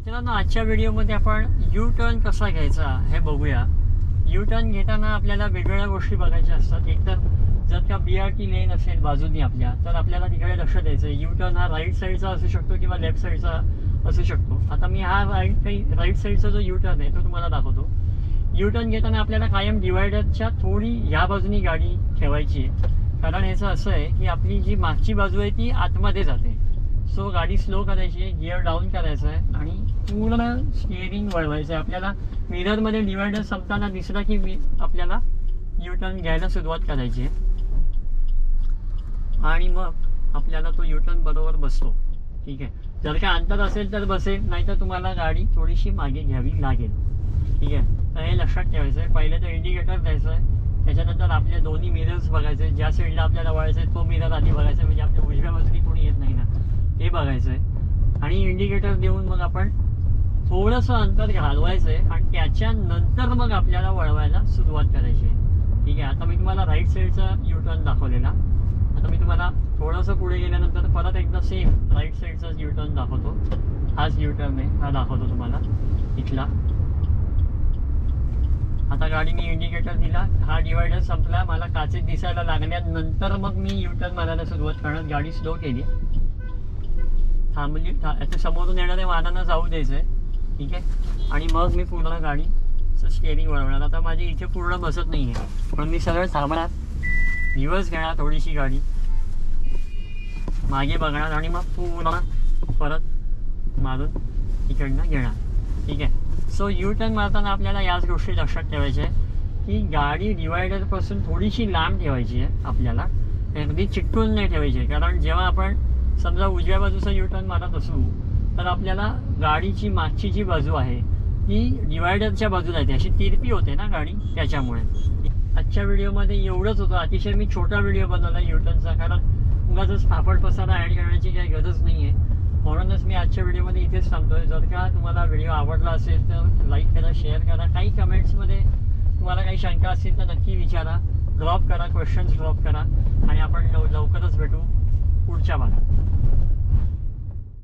मित्रांनो, आजच्या व्हिडिओमध्ये आपण यू टर्न कसा घ्यायचा हे बघूया. यू टर्न घेताना आपल्याला वेगवेगळ्या गोष्टी बघायच्या असतात. एकतर जर का BRT लेन असेल बाजूनी आपल्या, तर आपल्याला तिकडे लक्ष द्यायचं आहे. यू टर्न हा राईट साईडचा असू शकतो किंवा लेफ्ट साईडचा असू शकतो. आता मी हा राईट साईडचा जो यू टर्न आहे तो तुम्हाला दाखवतो. यू टर्न घेताना आपल्याला कायम डिवायडरच्या थोडी ह्या बाजूनी गाडी ठेवायची आहे. कारण याचं असं आहे की आपली जी मागची बाजू आहे ती आतमध्ये जाते. सो गाडी स्लो करायची आहे, गिअर डाऊन करायचं आहे आणि पूर्ण स्टिअरिंग वळवायचं आहे. आपल्याला मिररमध्ये डिवायडर संपताना दिसला की आपल्याला यू टर्न घ्यायला सुरुवात करायची आहे आणि मग आपल्याला तो यू टर्न बरोबर बसतो. ठीक आहे. जर का अंतर असेल तर बसेल, नाही तर तुम्हाला गाडी थोडीशी मागे घ्यावी लागेल. ठीक आहे. तर हे लक्षात ठेवायचं आहे. पहिले तर इंडिकेटर द्यायचं आहे, त्याच्यानंतर आपले दोन्ही मिरर्स बघायचे. ज्या साईडला आपल्याला वळायचं आहे तो मिरर आधी बघायचा, म्हणजे आपल्या उजव्या बाजूनी कोणी येत नाही ना ते बघायचं आहे. आणि इंडिकेटर देऊन मग आपण थोडंसं अंतर घालवायचं आहे आणि त्याच्यानंतर मग आपल्याला वळवायला सुरुवात करायची आहे. ठीक आहे. आता मी तुम्हाला राईट साईडचा यू टर्न दाखवलेला. आता मी तुम्हाला थोडंसं पुढे गेल्यानंतर परत एकदा सेम राईट साईडचा यू टर्न दाखवतो. हाच यू टर्न आहे, हा दाखवतो तुम्हाला इथला. आता गाडीने इंडिकेटर दिला, हा डिवायडर संपला, मला काचेत दिसायला लागल्यानंतर मग मी यू टर्न मारायला सुरुवात करणार. गाडी स्लो केली, थांबली. याच्या समोरून येणाऱ्या वाहनांना जाऊ द्यायचं आहे. ठीक आहे. आणि मग मी पूर्ण गाडीचं स्टिअरिंग वळवणार. आता माझी इथे पूर्ण बसत नाही आहे, पण मी सरळ थांबणार, रिव्हर्स घेणार, थोडीशी गाडी मागे बघणार आणि मग पूर्ण परत मारून इकडनं घेणार. ठीक आहे. सो यू टर्न मारताना आपल्याला याच गोष्टी लक्षात ठेवायच्या आहे की गाडी डिवायडरपासून थोडीशी लांब ठेवायची आहे. आपल्याला अगदी चिटकून नाही ठेवायची आहे. कारण जेव्हा आपण समजा उजव्या बाजूचा यू टर्न मारत असू तर आपल्याला गाडीची मागची जी बाजू आहे ती डिवायडरच्या बाजूला येते, अशी तिरपी होते ना गाडी, त्याच्यामुळे. आजच्या व्हिडिओमध्ये एवढंच होतं. अतिशय मी छोटा व्हिडिओ बनवला यू टर्नचा, कारण उगाचच फाफड पसारा ॲड करण्याची काही गरज नाही आहे. म्हणूनच मी आजच्या व्हिडिओमध्ये इथेच थांबतोय. जर का तुम्हाला व्हिडिओ आवडला असेल तर लाईक करा, शेअर करा. काही कमेंट्समध्ये तुम्हाला काही शंका असतील तर नक्की विचारा, ड्रॉप करा, क्वेश्चन्स ड्रॉप करा आणि आपण लवकरच भेटू पुढच्या भागात.